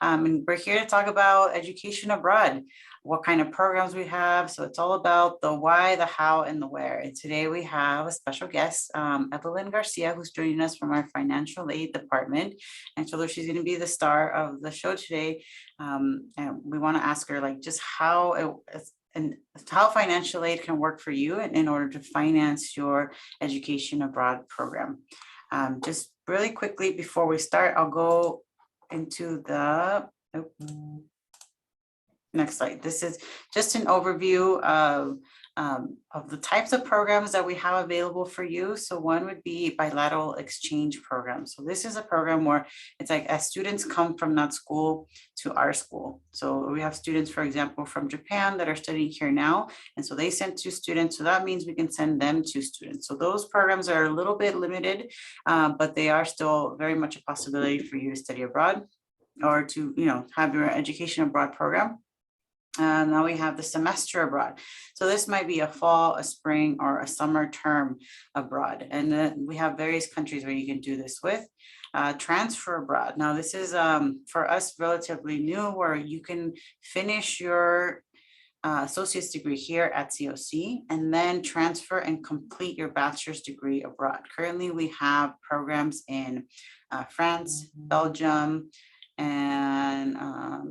And we're here to talk about education abroad, what kind of programs we have. So it's all about the why, the how, and the where. And today we have a special guest, Evelyn Garcia, who's joining us from our financial aid department. And so she's going to be the star of the show today. And we want to ask her like just how financial aid can work for you in order to finance your education abroad program. Just really quickly before we start, I'll go into the next slide. This is just an overview of the types of programs that we have available for you. So one would be bilateral exchange programs. So this is a program where it's like as students come from that school to our school. So we have students, for example, from Japan that are studying here now. And so they send 2 students. So that means we can send them 2 students. So those programs are a little bit limited, but they are still very much a possibility for you to study abroad or to, have your education abroad program. Now we have the semester abroad. So this might be a fall, a spring, or a summer term abroad. And then we have various countries where you can do this with. Transfer abroad. Now this is for us relatively new, where you can finish your associate's degree here at COC and then transfer and complete your bachelor's degree abroad. Currently, we have programs in France, Belgium, and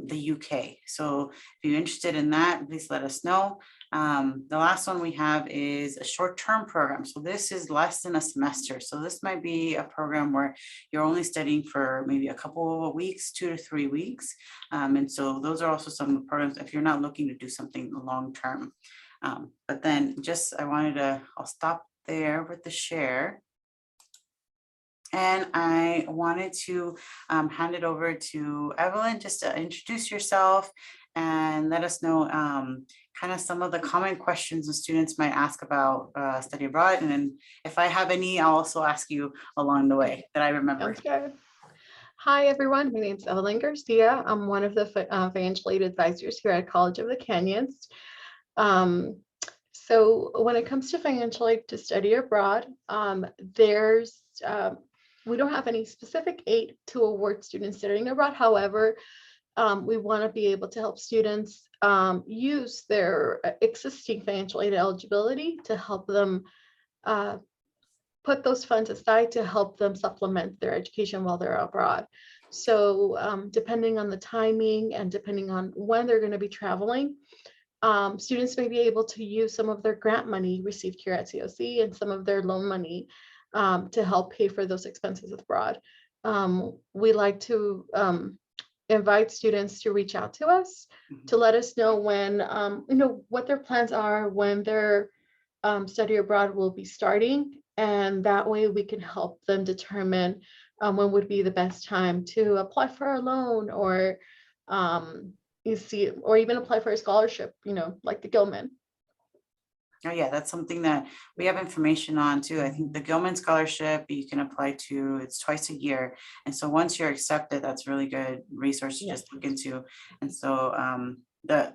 the UK. So if you're interested in that, please let us know. The last one we have is a short-term program. So this is less than a semester. So this might be a program where you're only studying for maybe a couple of weeks, 2 to 3 weeks. And so those are also some of the programs if you're not looking to do something long-term. But then I'll stop there with the share. And I wanted to hand it over to Evelyn just to introduce yourself and let us know kind of some of the common questions the students might ask about study abroad. And then if I have any, I'll also ask you along the way that I remember. Okay. Hi, everyone. My name is Evelyn Garcia. I'm one of the financial aid advisors here at College of the Canyons. So when it comes to financial aid to study abroad, we don't have any specific aid to award students studying abroad. However, we want to be able to help students use their existing financial aid eligibility to help them put those funds aside to help them supplement their education while they're abroad. So depending on the timing and depending on when they're going to be traveling, students may be able to use some of their grant money received here at COC and some of their loan money to help pay for those expenses abroad. We like to invite students to reach out to us to let us know when, what their plans are, when their study abroad will be starting. And that way we can help them determine when would be the best time to apply for a loan or or even apply for a scholarship, like the Gilman. Oh yeah, that's something that we have information on too. I think the Gilman Scholarship you can apply to, it's twice a year. And so once you're accepted, that's really good resource to just look into. And so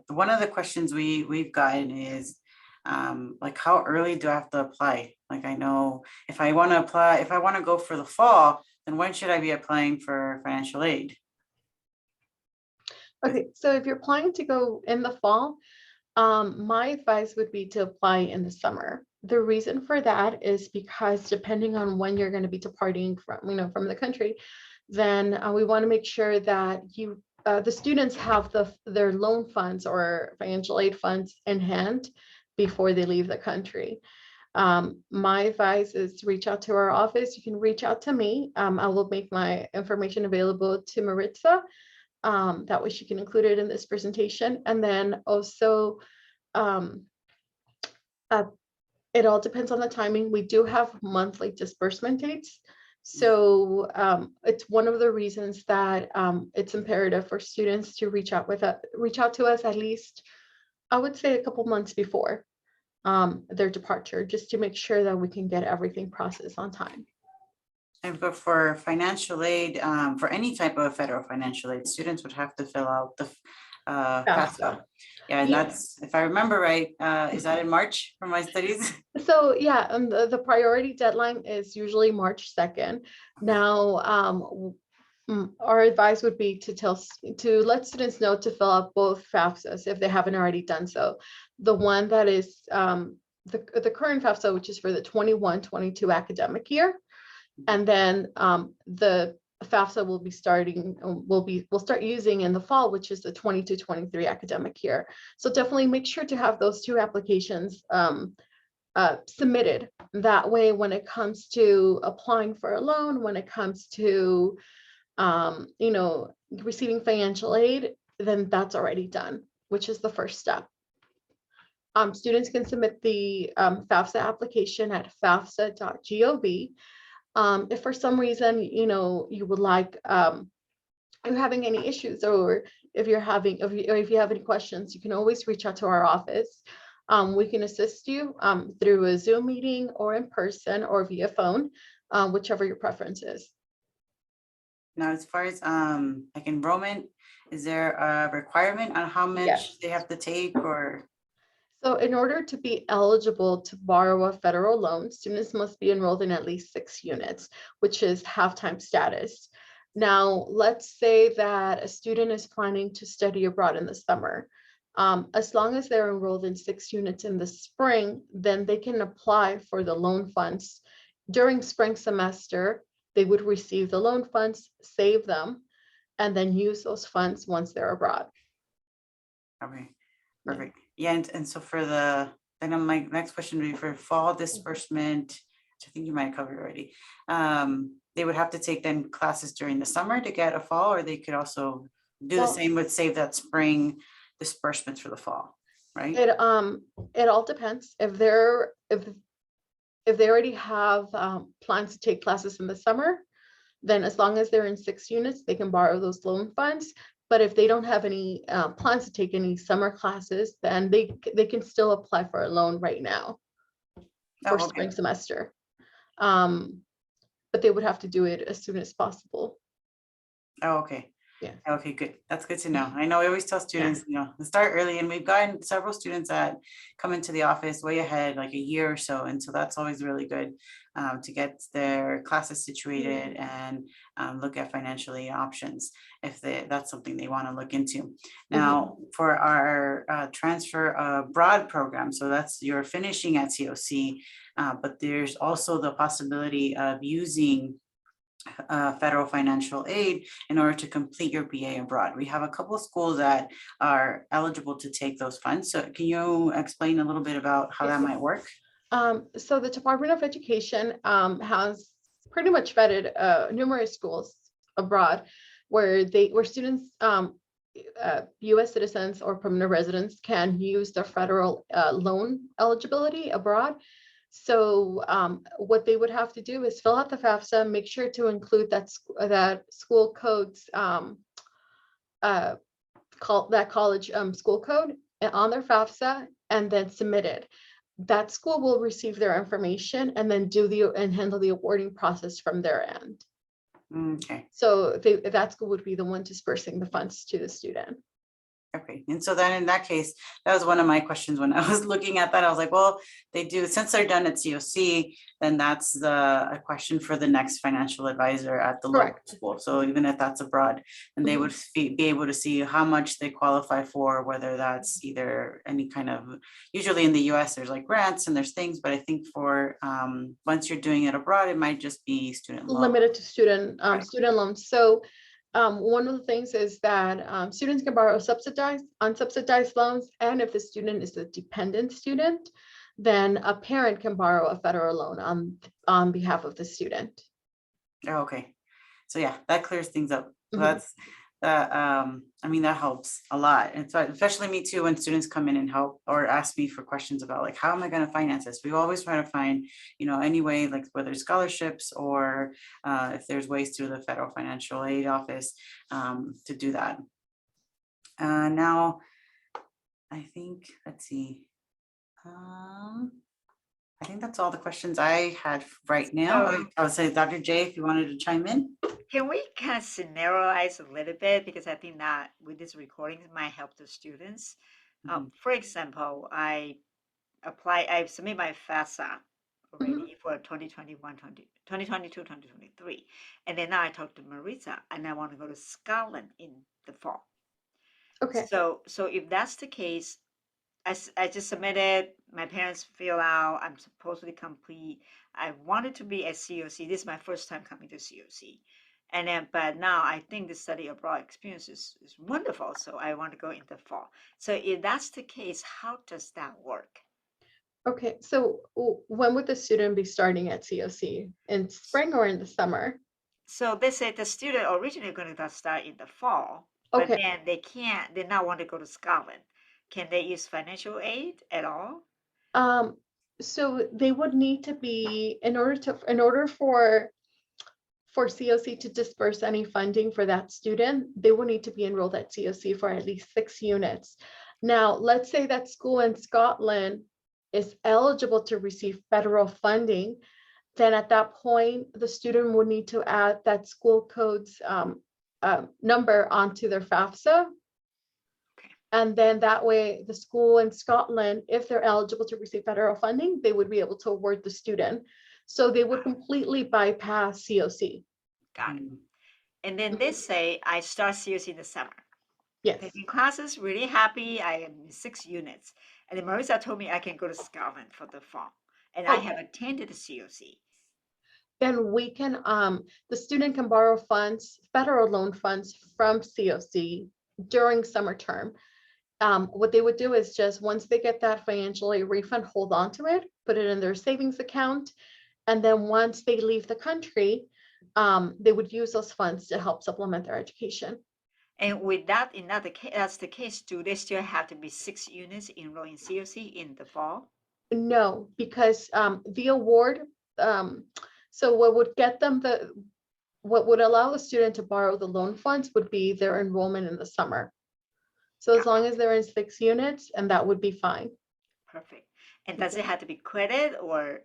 one of the questions we've gotten is like how early do I have to apply? Like I know if I want to go for the fall, then when should I be applying for financial aid? Okay, so if you're planning to go in the fall, my advice would be to apply in the summer. The reason for that is because depending on when you're going to be departing from the country, then we want to make sure that the students have their loan funds or financial aid funds in hand before they leave the country. My advice is to reach out to our office. You can reach out to me. I will make my information available to Maritza. That way she can include it in this presentation. And then also, it all depends on the timing. We do have monthly disbursement dates. So it's one of the reasons that it's imperative for students to reach out to us at least, I would say a couple months before their departure, just to make sure that we can get everything processed on time. And but for financial aid, for any type of federal financial aid, students would have to fill out the Fafsa. Yeah, and that's, if I remember right, is that in March for my studies? So yeah, the priority deadline is usually March 2nd. Now, Our advice would be to let students know to fill out both FAFSAs if they haven't already done so. The one that is the current FAFSA, which is for the 21-22 academic year, and then the FAFSA will be starting, we'll start using in the fall, which is the 22-23 academic year. So definitely make sure to have those two applications submitted. That way, when it comes to applying for a loan, when it comes to receiving financial aid, then that's already done, which is the first step. Students can submit the FAFSA application at fafsa.gov. If for some reason, you would like, you're having any issues, or if you have any questions, you can always reach out to our office. We can assist you through a Zoom meeting or in person or via phone, whichever your preference is. Now, as far as like enrollment, is there a requirement on how much Yes. they have to take, or? So in order to be eligible to borrow a federal loan, students must be enrolled in at least 6 units, which is half-time status. Now, let's say that a student is planning to study abroad in the summer. As long as they're enrolled in 6 units in the spring, then they can apply for the loan funds. During spring semester, they would receive the loan funds, save them, and then use those funds once they're abroad. Okay, perfect. Yeah, and so for then my next question would be for fall disbursement, which I think you might have covered already. They would have to take then classes during the summer to get a fall, or they could also do the same with save that spring disbursements for the fall, right? It all depends. If they already have plans to take classes in the summer, then as long as they're in 6 units, they can borrow those loan funds. But if they don't have any plans to take any summer classes, then they can still apply for a loan right now for spring semester. But they would have to do it as soon as possible. Oh, okay. Yeah. Okay, good. That's good to know. I know I always tell students, start early, and we've gotten several students that come into the office way ahead, like a year or so. And so that's always really good to get their classes situated and look at financial aid options if that's something they want to look into. Now, for our transfer abroad program, so that's you're finishing at COC, but there's also the possibility of using federal financial aid in order to complete your BA abroad. We have a couple of schools that are eligible to take those funds. So can you explain a little bit about how that might work? So the Department of Education has pretty much vetted numerous schools abroad where students, U.S. citizens or permanent residents, can use their federal loan eligibility abroad. So what they would have to do is fill out the FAFSA, make sure to include that school code's college school code on their FAFSA, and then submit it. That school will receive their information and then handle the awarding process from their end. Okay. So that school would be the one dispersing the funds to the student. Okay, and so then in that case, that was one of my questions when I was looking at that. I was like, well, they do, since they're done at COC, then that's a question for the next financial advisor at the local school. So even if that's abroad, and they would be able to see how much they qualify for, whether that's either any kind of, usually in the US, there's like grants and there's things, but I think for once you're doing it abroad, it might just be student loan. Limited to student loans. So one of the things is that students can borrow unsubsidized loans, and if the student is a dependent student, then a parent can borrow a federal loan on behalf of the student. Oh, okay, so yeah, that clears things up. So that's I mean, that helps a lot. And so especially me too, when students come in and help or ask me for questions about like, how am I going to finance this? We always try to find, any way, like whether it's scholarships or if there's ways through the federal financial aid office to do that. Now, I think, let's see. I think that's all the questions I had right now. I would say, Dr. J, if you wanted to chime in. Can we kind of scenarioize a little bit? Because I think that with this recording it might help the students. For example, I submit my FAFSA already for 2022, 2023. And then now I talked to Marisa and I want to go to Scotland in the fall. Okay. So if that's the case, I just submitted, my parents fill out, I'm supposedly complete. I wanted to be at COC. This is my first time coming to COC. And then, but now I think the study abroad experience is wonderful. So I want to go in the fall. So if that's the case, how does that work? Okay, so when would the student be starting at COC? In spring or in the summer? So they said the student originally going to start in the fall, but Okay. then they now want to go to Scotland. Can they use financial aid at all? So they would need to be, in order for COC to disperse any funding for that student, they will need to be enrolled at COC for at least 6 units. Now, let's say that school in Scotland is eligible to receive federal funding, then at that point, the student would need to add that school code's number onto their Fafsa. Okay. And then that way, the school in Scotland, if they're eligible to receive federal funding, they would be able to award the student. So they would completely bypass COC. Got it. And then they say I start COC in the summer. Yes. Taking classes, really happy. I am in 6 units. And then Marisa told me I can go to Scotland for the fall. And I have attended the COC. Then we can, the student can borrow funds, federal loan funds from COC during summer term. What they would do is just once they get that financial aid refund, hold on to it, put it in their savings account. And then once they leave the country, they would use those funds to help supplement their education. And with that, in that that's the case, do they still have to be 6 units enrolled in COC in the fall? No, because the award, so what would get them what would allow the student to borrow the loan funds would be their enrollment in the summer. So as long as they're in 6 units, and that would be fine. Perfect. And does it have to be credit or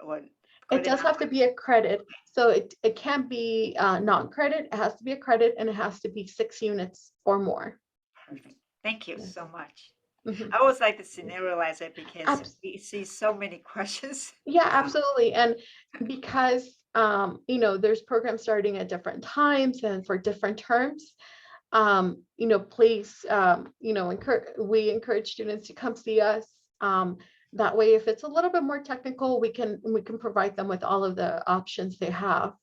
It does have to be a credit. So it can't be non-credit. It has to be a credit, and it has to be 6 units or more. Perfect. Thank you so much. Mhm. I always like to scenarialize it because we see so many questions. Yeah, absolutely. And because there's programs starting at different times and for different terms, please, we encourage students to come see us. That way, if it's a little bit more technical, we can provide them with all of the options they have.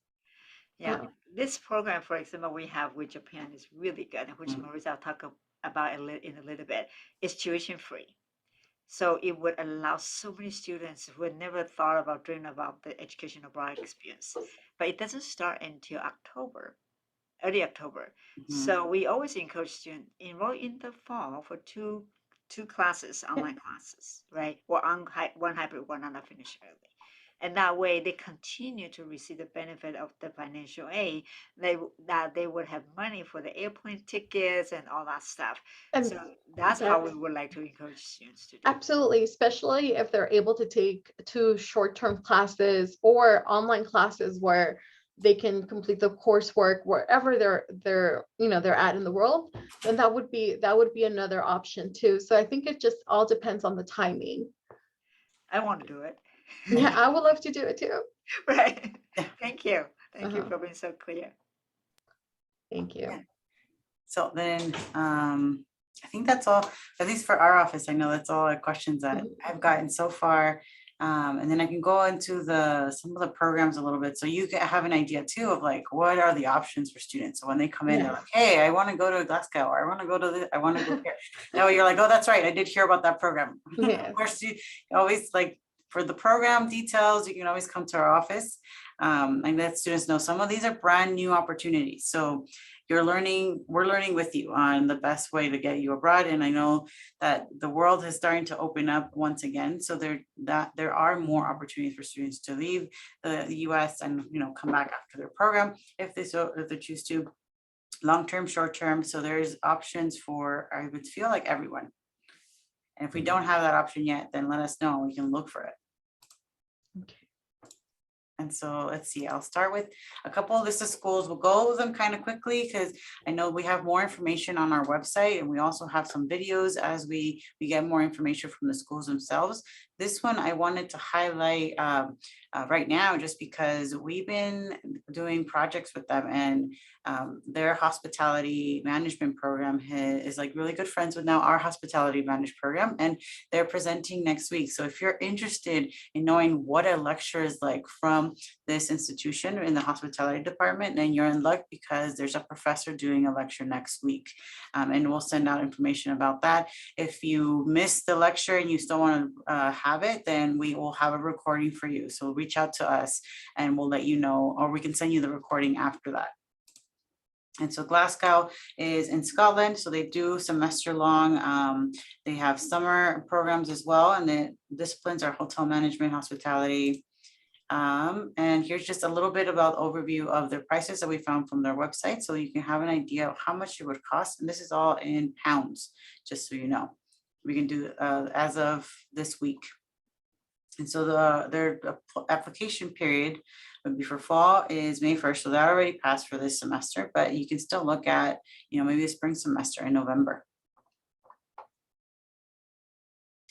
Yeah, this program, for example, we have with Japan is really good, which Marisa will talk about in a little bit. It's tuition free. So it would allow so many students who had never thought about dreaming about the education abroad experience. But it doesn't start until October, early October. So we always encourage students enroll in the fall for two classes, online classes, right? Or one hybrid, one unfinished early. And that way they continue to receive the benefit of the financial aid, that they would have money for the airplane tickets and all that stuff. And so that's how we would like to encourage students to do. Absolutely, especially if they're able to take 2 short-term classes or online classes where they can complete the coursework wherever they're at in the world, then that would be another option too. So I think it just all depends on the timing. I want to do it. Yeah, I would love to do it too. Right. Thank you. Thank you for being so clear. Thank you. Yeah. So then I think that's all, at least for our office. I know that's all the questions that I've gotten so far. And then I can go into some of the programs a little bit, so you can have an idea too of like what are the options for students. So when they come in, they're like, hey, I want to go to Glasgow, or I want to go to this, I want to go here. Now you're like, oh, that's right, I did hear about that program. Of course, you always like for the program details, you can always come to our office and let students know some of these are brand new opportunities. So we're learning with you on the best way to get you abroad. And I know that the world is starting to open up once again. So there are more opportunities for students to leave the US and come back after their program if they choose to, long-term, short-term. So there's options for, I would feel like, everyone. And if we don't have that option yet, then let us know, we can look for it. Okay. And so let's see, I'll start with a couple of lists of schools. We'll go over them kind of quickly because I know we have more information on our website, and we also have some videos as we get more information from the schools themselves. This one I wanted to highlight right now, just because we've been doing projects with them, and their hospitality management program is like really good friends with now our hospitality management program, and they're presenting next week. So if you're interested in knowing what a lecture is like from this institution in the hospitality department, then you're in luck, because there's a professor doing a lecture next week. And we'll send out information about that. If you missed the lecture and you still want to have it, then we will have a recording for you. So reach out to us and we'll let you know, or we can send you the recording after that. And so Glasgow is in Scotland, so they do semester long. They have summer programs as well, and the disciplines are hotel management, hospitality. And here's just a little bit about overview of their prices that we found from their website, so you can have an idea of how much it would cost. And this is all in pounds, just so you know. We can do as of this week. And so their application period would be for fall is May 1st. So that already passed for this semester, but you can still look at, maybe the spring semester in November.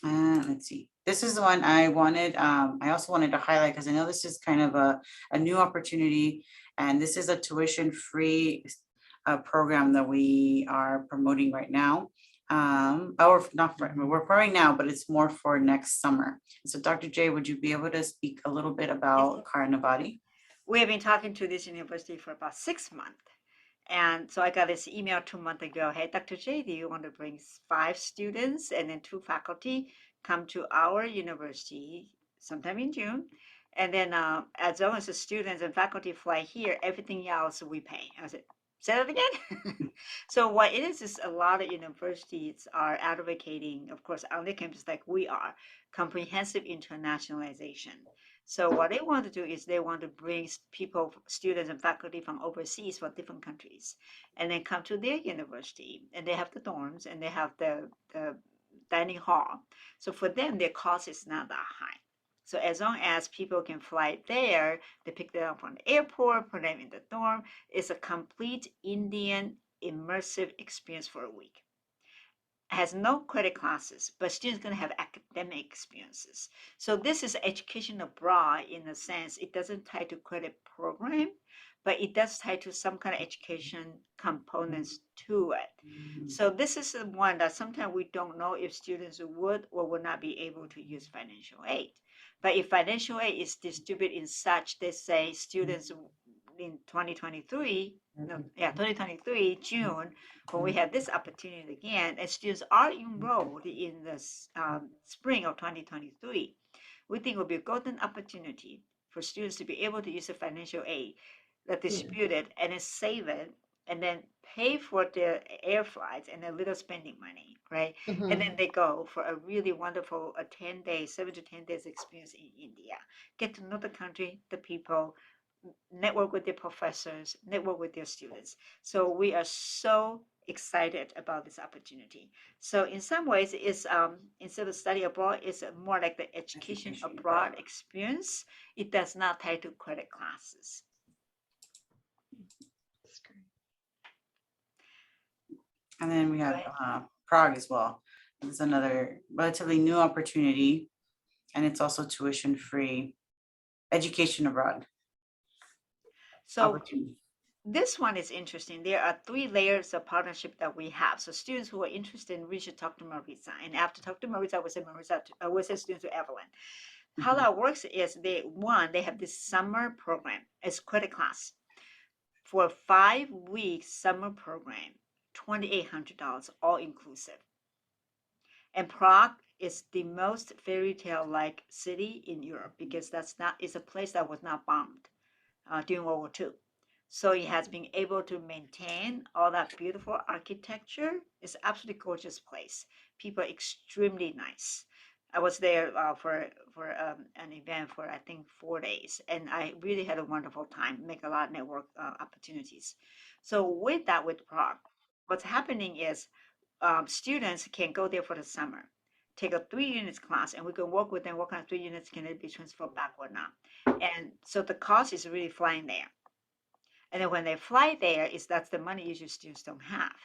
And let's see, this is the one I wanted. I also wanted to highlight, because I know this is kind of a new opportunity, and this is a tuition-free program that we are promoting right now. Or not, we're promoting now, but it's more for next summer. So Dr. J, would you be able to speak a little bit about Carnivati? We have been talking to this university for about 6 months. And so I got this email 2 months ago. Hey, Dr. J, do you want to bring 5 students and then 2 faculty come to our university sometime in June? And then as long as the students and faculty fly here, everything else we pay. I said, say that again? So what it is a lot of universities are advocating, of course, on their campus like we are, comprehensive internationalization. So what they want to do is they want to bring people, students and faculty from overseas, from different countries, and then come to their university, and they have the dorms and they have the dining hall. So for them, their cost is not that high. So as long as people can fly there, they pick them up from the airport, put them in the dorm. It's a complete Indian immersive experience for a week. Has no credit classes, but students going to have academic experiences. So this is education abroad in a sense. It doesn't tie to credit program, but it does tie to some kind of education components to it. So this is the one that sometimes we don't know if students would or would not be able to use financial aid. But if financial aid is distributed in such, they say students in 2023, 2023 June, when we have this opportunity again, and students are enrolled in the spring of 2023, we think it will be a golden opportunity for students to be able to use the financial aid that distributed and then save it, and then pay for their air flights and a little spending money, right? And then they go for a really wonderful 7 to 10 days experience in India, get to know the country, the people, network with their professors, network with their students. So we are so excited about this opportunity. So in some ways, it's instead of study abroad, it's more like the education abroad experience. It does not tie to credit classes. That's great. And then we have Prague as well. This is another relatively new opportunity, and it's also tuition-free education abroad. So this one is interesting. There are 3 layers of partnership that we have. So students who are interested in, we should talk to Marisa. And after talk to Marisa, I would say students to Evelyn. How that works is they have this summer program. It's credit class. For a 5-week summer program, $2,800, all inclusive. And Prague is the most fairy tale like city in Europe, because it's a place that was not bombed during World War II. So it has been able to maintain all that beautiful architecture. It's an absolutely gorgeous place. People are extremely nice. I was there for an event for I think 4 days, and I really had a wonderful time. Make a lot of network opportunities. So with Prague, what's happening is students can go there for the summer, take a 3 units class, and we can work with them. What kind of 3 units can it be transferred back or not? And so the cost is really flying there. And then when they fly there, that's the money usually students don't have.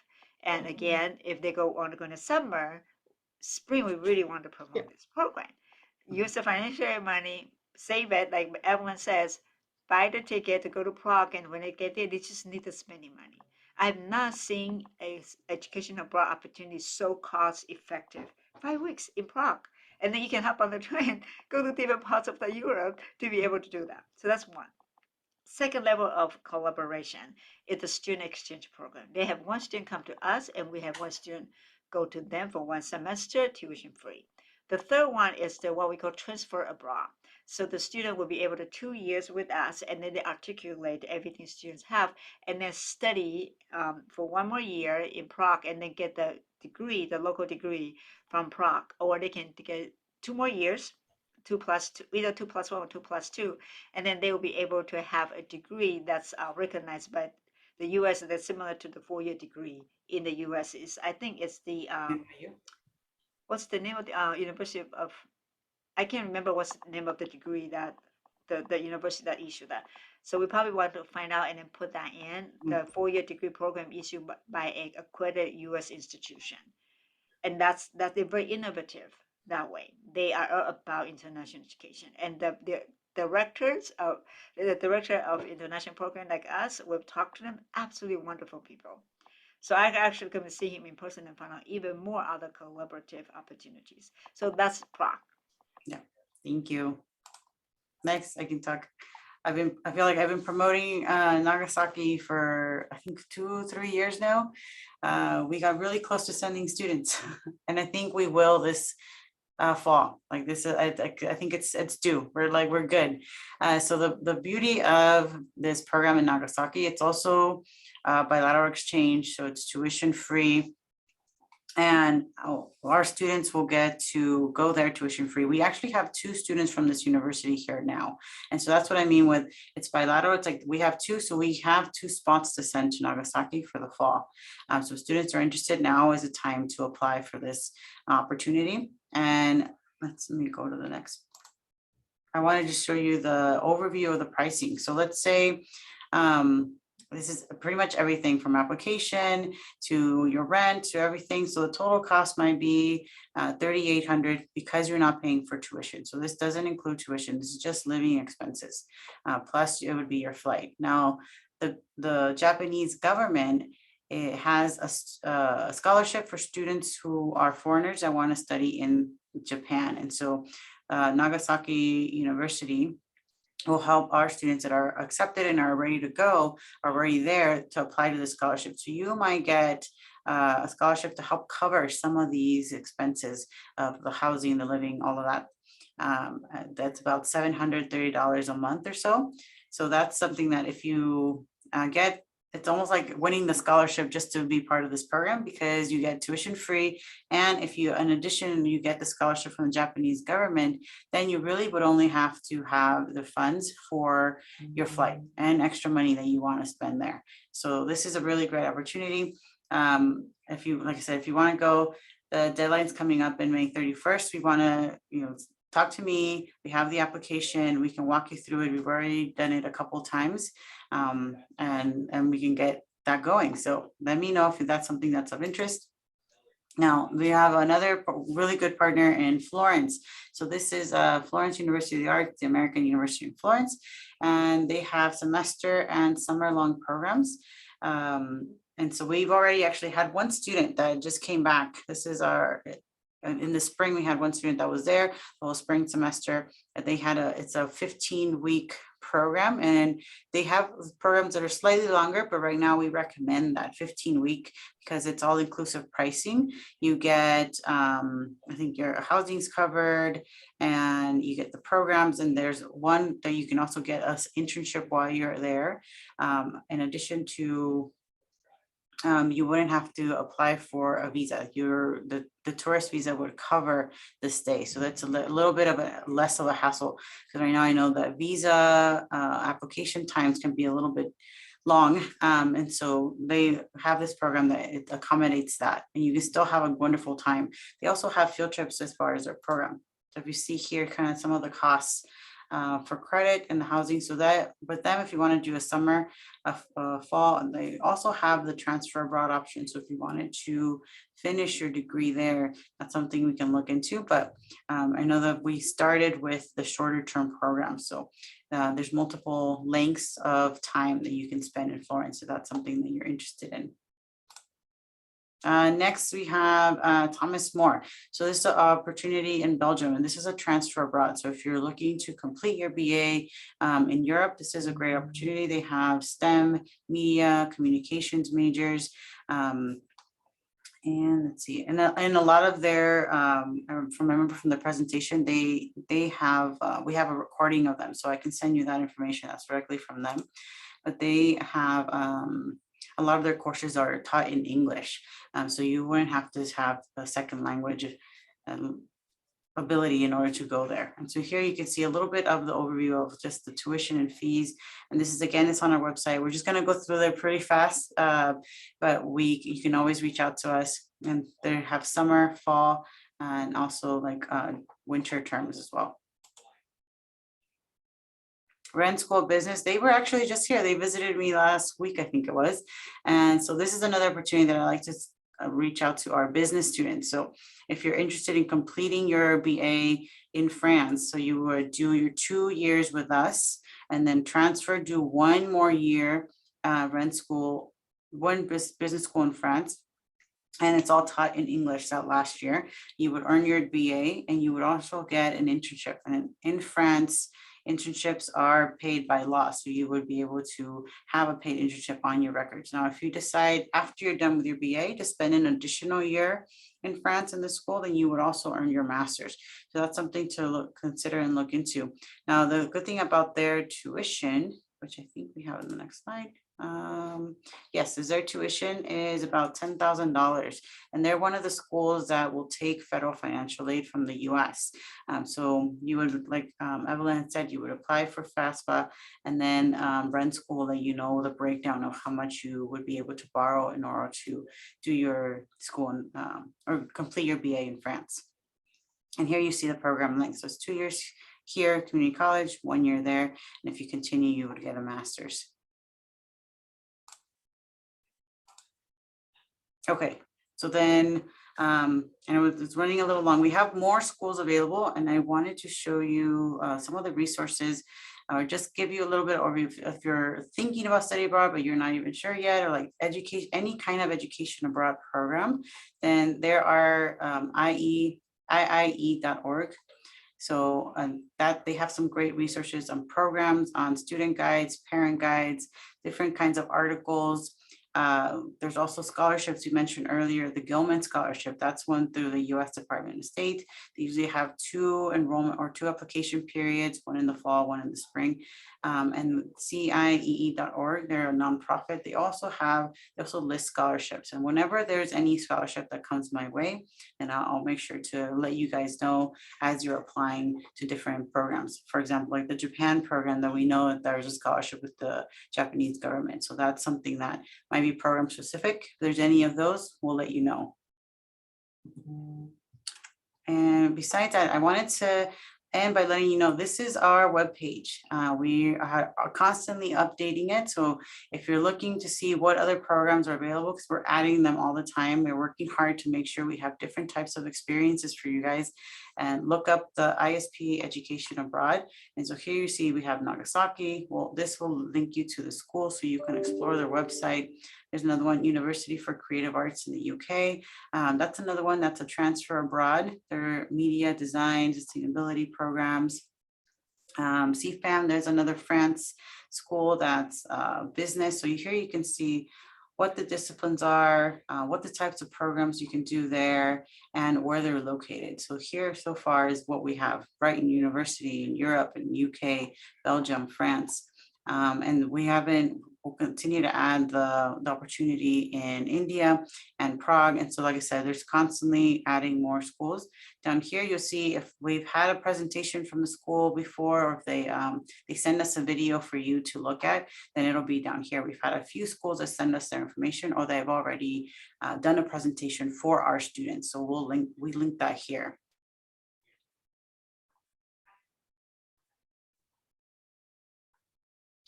And again, if they want to go in the summer, spring, we really want to promote this program. Use the financial aid money, save it, like everyone says, buy the ticket to go to Prague, and when they get there, they just need to spend money. I've not seen a education abroad opportunity so cost effective. 5 weeks in Prague, and then you can hop on the train, go to different parts of the Europe to be able to do that. So that's one. Second level of collaboration is the student exchange program. They have one student come to us, and we have one student go to them for 1 semester, tuition free. The third one is the what we call transfer abroad. So the student will be able to 2 years with us, and then they articulate everything students have, and then study for 1 more year in Prague, and then get the degree, the local degree from Prague, or they can get 2 more years, 2+2, either 2+1 or 2+2, and then they will be able to have a degree that's recognized by the U.S. that's similar to the 4-year degree in the U.S. Is I think it's the what's the name of the University of I can't remember what's the name of the degree that the university that issued that. So we probably want to find out and then put that in the 4-year degree program issued by an accredited U.S. institution, and that's they're very innovative that way. They are all about international education, and the directors of the director of international program like us, we've talked to them, absolutely wonderful people. So I actually come to see him in person and find out even more other collaborative opportunities. So that's Prague. Yeah, thank you. Next, I can talk. I feel like I've been promoting Nagasaki for I think 2-3 years now. We got really close to sending students, and I think we will this fall. Like this, I think it's due. We're good. So the beauty of this program in Nagasaki, it's also bilateral exchange, so it's tuition free. And our students will get to go there tuition free. We actually have 2 students from this university here now. And so that's what I mean with it's bilateral. It's like we have 2, so we have 2 spots to send to Nagasaki for the fall. So students are interested, now is the time to apply for this opportunity. And let me go to the next. I wanted to show you the overview of the pricing. So let's say, this is pretty much everything from application to your rent to everything. So the total cost might be $3,800 because you're not paying for tuition. So this doesn't include tuition. This is just living expenses. Plus it would be your flight. Now, the Japanese government, it has a scholarship for students who are foreigners that want to study in Japan. And so Nagasaki University will help our students that are accepted and are ready to go, are already there to apply to the scholarship. So you might get a scholarship to help cover some of these expenses of the housing, the living, all of that. That's about $730 a month or so. So that's something that if you get, it's almost like winning the scholarship just to be part of this program, because you get tuition free. And if you, in addition, you get the scholarship from the Japanese government, then you really would only have to have the funds for your flight and extra money that you want to spend there. So this is a really great opportunity. If you, like I said, if you want to go, the deadline's coming up in May 31st. We want to, talk to me. We have the application. We can walk you through it. We've already done it a couple times, and we can get that going. So let me know if that's something that's of interest. Now, we have another really good partner in Florence. So this is Florence University of the Arts, the American University in Florence, and they have semester and summer-long programs. And so we've already actually had one student that just came back. This is in the spring, we had one student that was there the whole spring semester. They had it's a 15-week program, and they have programs that are slightly longer, but right now we recommend that 15-week because it's all inclusive pricing. You get, I think your housing's covered, and you get the programs, and there's one that you can also get us internship while you're there. In addition to you wouldn't have to apply for a visa. The tourist visa would cover the stay. So that's a little bit of less of a hassle, because right now I know that visa application times can be a little bit long. And so they have this program that it accommodates that, and you can still have a wonderful time. They also have field trips as far as their program. So if you see here kind of some of the costs, for credit and the housing. So that with them, if you want to do a summer, fall, and they also have the transfer abroad option. So if you wanted to finish your degree there, that's something we can look into. But I know that we started with the shorter term program. So there's multiple lengths of time that you can spend in Florence. So that's something that you're interested in. Next, we have Thomas More. So this is an opportunity in Belgium, and this is a transfer abroad. So if you're looking to complete your BA in Europe, this is a great opportunity. They have STEM, media, communications majors. And let's see, and a lot of their, I remember from the presentation, they have, we have a recording of them. So I can send you that information. That's directly from them. But they have, a lot of their courses are taught in English. So you wouldn't have to have a second language ability in order to go there. And so here you can see a little bit of the overview of just the tuition and fees. And this is, again, it's on our website. We're just going to go through there pretty fast, but you can always reach out to us. And they have summer, fall, and also like winter terms as well. Rent School Business, they were actually just here. They visited me last week, I think it was. And so this is another opportunity that I like to reach out to our business students. So if you're interested in completing your BA in France, so you would do your 2 years with us and then transfer, do 1 more year Rent School, 1 business school in France. And it's all taught in English. That last year, you would earn your BA and you would also get an internship. And in France, internships are paid by law. So you would be able to have a paid internship on your records. Now, if you decide after you're done with your BA to spend an additional year in France in the school, then you would also earn your master's. So that's something to consider and look into. Now, the good thing about their tuition, which I think we have in the next slide. Yes, their tuition is about $10,000, and they're one of the schools that will take federal financial aid from the US. So you would, like Evelyn said, you would apply for Fafsa, and then Rent School, let you know the breakdown of how much you would be able to borrow in order to do your school or complete your BA in France. And here you see the program link. So it's 2 years here, community college, 1 year there, and if you continue, you would get a master's. Okay, so then, and it's running a little long. We have more schools available, and I wanted to show you some of the resources, or just give you a little bit overview if you're thinking about study abroad, but you're not even sure yet, or like education, any kind of education abroad program. Then there are IIE.org. So that they have some great resources on programs, on student guides, parent guides, different kinds of articles. There's also scholarships you mentioned earlier, the Gilman Scholarship. That's one through the U.S. Department of State. They usually have 2 enrollment or 2 application periods, one in the fall, one in the spring. And CIEE.org, they're a nonprofit. They also list scholarships. And whenever there's any scholarship that comes my way, then I'll make sure to let you guys know as you're applying to different programs. For example, like the Japan program, that we know that there's a scholarship with the Japanese government. So that's something that might be program specific. If there's any of those, we'll let you know. And besides that, I wanted to end by letting you know this is our webpage. We are constantly updating it. So if you're looking to see what other programs are available, because we're adding them all the time, we're working hard to make sure we have different types of experiences for you guys. And look up the ISP Education Abroad. And so here you see we have Nagasaki. Well, this will link you to the school so you can explore their website. There's another one, University for Creative Arts in the UK. That's another one that's a transfer abroad. Their media, design, sustainability programs. CFAM, there's another France school that's business. So here you can see what the disciplines are, what the types of programs you can do there, and where they're located. So here so far is what we have: Brighton University in Europe and UK, Belgium, France. And we'll continue to add the opportunity in India and Prague. And so, like I said, there's constantly adding more schools. Down here, you'll see if we've had a presentation from the school before, or if they send us a video for you to look at, then it'll be down here. We've had a few schools that send us their information, or they've already done a presentation for our students. So we link that here.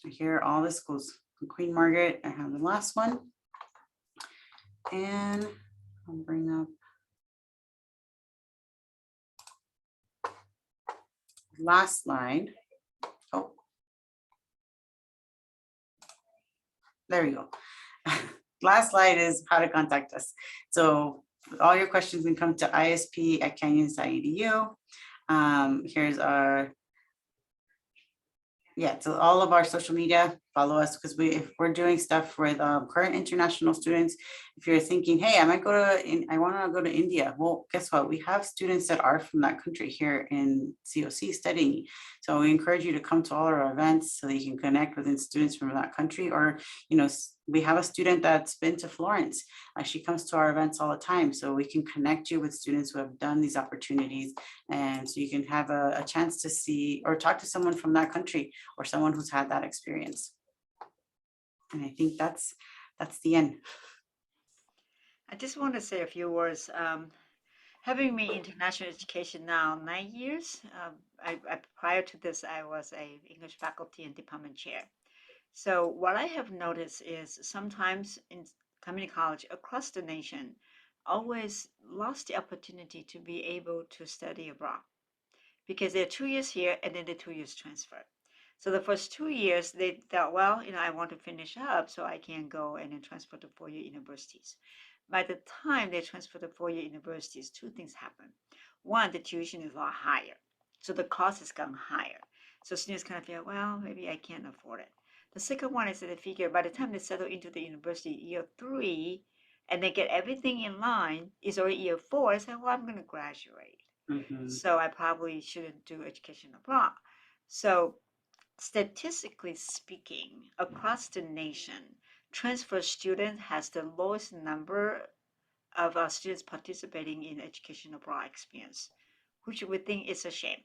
Here are all the schools. Queen Margaret, I have the last one. And I'll bring up last slide. Oh, there we go. Last slide is how to contact us. So all your questions can come to isp@canyons.edu. Here's our, yeah, so all of our social media, follow us, because if we're doing stuff with current international students, if you're thinking, hey, I might I want to go to India. Well, guess what? We have students that are from that country here in COC studying. So we encourage you to come to all our events so that you can connect with students from that country. Or, we have a student that's been to Florence. She comes to our events all the time. So we can connect you with students who have done these opportunities. And so you can have a chance to see or talk to someone from that country or someone who's had that experience. And I think that's the end. I just want to say a few words. Having me international education now 9 years, prior to this, I was a English faculty and department chair. So what I have noticed is sometimes in community college across the nation, always lost the opportunity to be able to study abroad because they're 2 years here and then the 2 years transfer. So the first 2 years, they thought, well, I want to finish up so I can go and then transfer to four-year universities. By the time they transfer to four-year universities, two things happen. One, the tuition is a lot higher. So the cost has gone higher. So students kind of feel, well, maybe I can't afford it. The second one is that they figure by the time they settle into the university year 3 and they get everything in line, it's already year 4. I say, well, I'm going to graduate. So I probably shouldn't do education abroad. So statistically speaking, across the nation, transfer student has the lowest number of students participating in education abroad experience, which we think is a shame.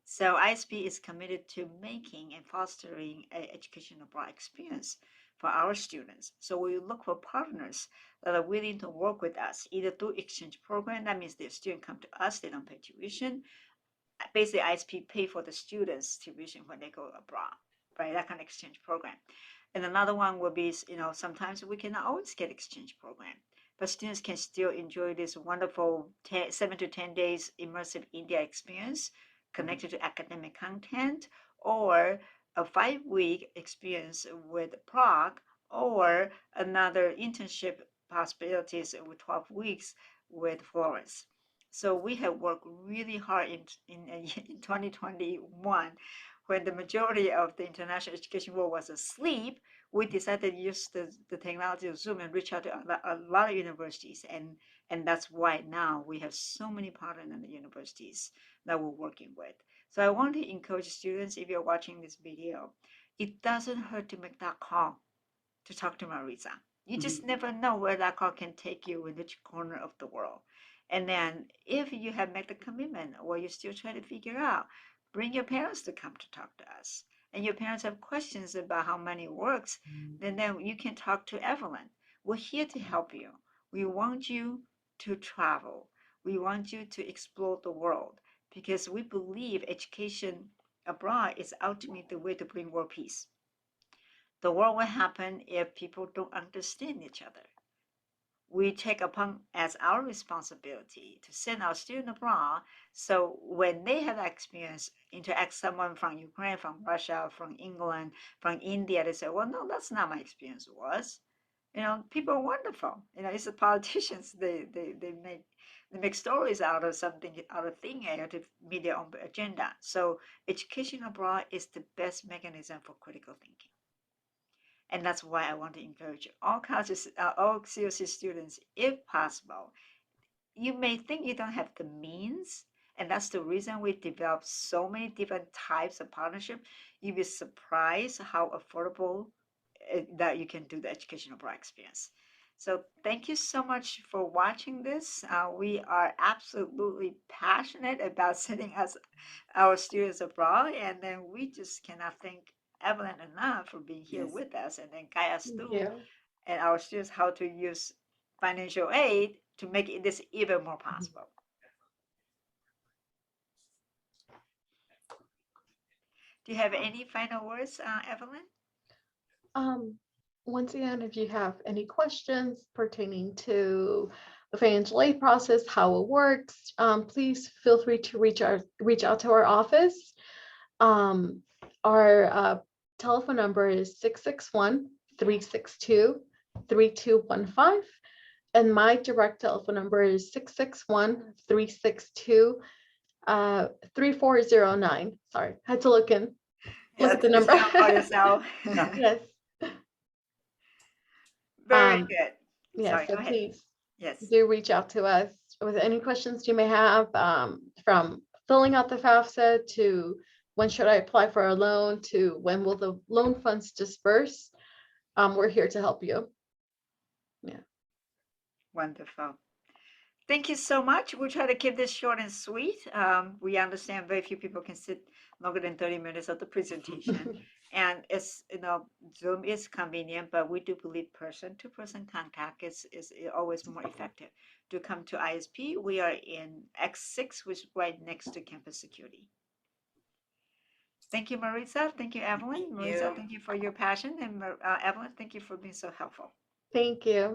So ISP is committed to making and fostering an education abroad experience for our students. So we look for partners that are willing to work with us, either through exchange program. That means the student come to us, they don't pay tuition. Basically, ISP pay for the students' tuition when they go abroad, right? That kind of exchange program. And another one will be, sometimes we cannot always get exchange program, but students can still enjoy this wonderful 7 to 10 days immersive India experience connected to academic content, or a 5-week experience with Prague, or another internship possibilities with 12 weeks with Florence. So we have worked really hard in 2021, when the majority of the international education world was asleep. We decided to use the technology of Zoom and reach out to a lot of universities. And that's why now we have so many partners in the universities that we're working with. So I want to encourage students, if you're watching this video, it doesn't hurt to make that call to talk to Marisa. You just never know where that call can take you in which corner of the world. And then if you have made the commitment or you're still trying to figure out, bring your parents to come to talk to us. And your parents have questions about how money works, then you can talk to Evelyn. We're here to help you. We want you to travel. We want you to explore the world, because we believe education abroad is ultimately the way to bring world peace. The world will happen if people don't understand each other. We take upon as our responsibility to send our students abroad, so when they have experience, interact someone from Ukraine, from Russia, from England, from India, they say, well, no, that's not my experience was. People are wonderful. It's the politicians, they make stories out of something, out of thin air to meet their own agenda. So education abroad is the best mechanism for critical thinking. And that's why I want to encourage all colleges, all COC students, if possible. You may think you don't have the means, and that's the reason we developed so many different types of partnership. You'll be surprised how affordable that you can do the education abroad experience. So thank you so much for watching this. We are absolutely passionate about sending our students abroad, and then we just cannot thank Evelyn enough for being here with us and then guide us through and our students how to use financial aid to make this even more possible. Do you have any final words, Evelyn? Once again, if you have any questions pertaining to the financial aid process, how it works, please feel free to reach out to our office. Our telephone number is 661-362-3215. And my direct telephone number is 661-362-3409. Sorry, I had to look at the number. Call yourself. Yeah. Yes. Very good. Yes, Sorry, so go ahead. please Yes. do reach out to us with any questions you may have, from filling out the FAFSA to when should I apply for a loan to when will the loan funds disperse. We're here to help you. Wonderful. Thank you so much. We'll try to keep this short and sweet. We understand very few people can sit longer than 30 minutes of the presentation. And it's, Zoom is convenient, but we do believe person-to-person contact is always more effective. To come to ISP, we are in X6, which is right next to campus security. Thank you, Marisa. Thank you, Evelyn. Thank Marisa, you. thank you for your passion. And Evelyn, thank you for being so helpful. Thank you.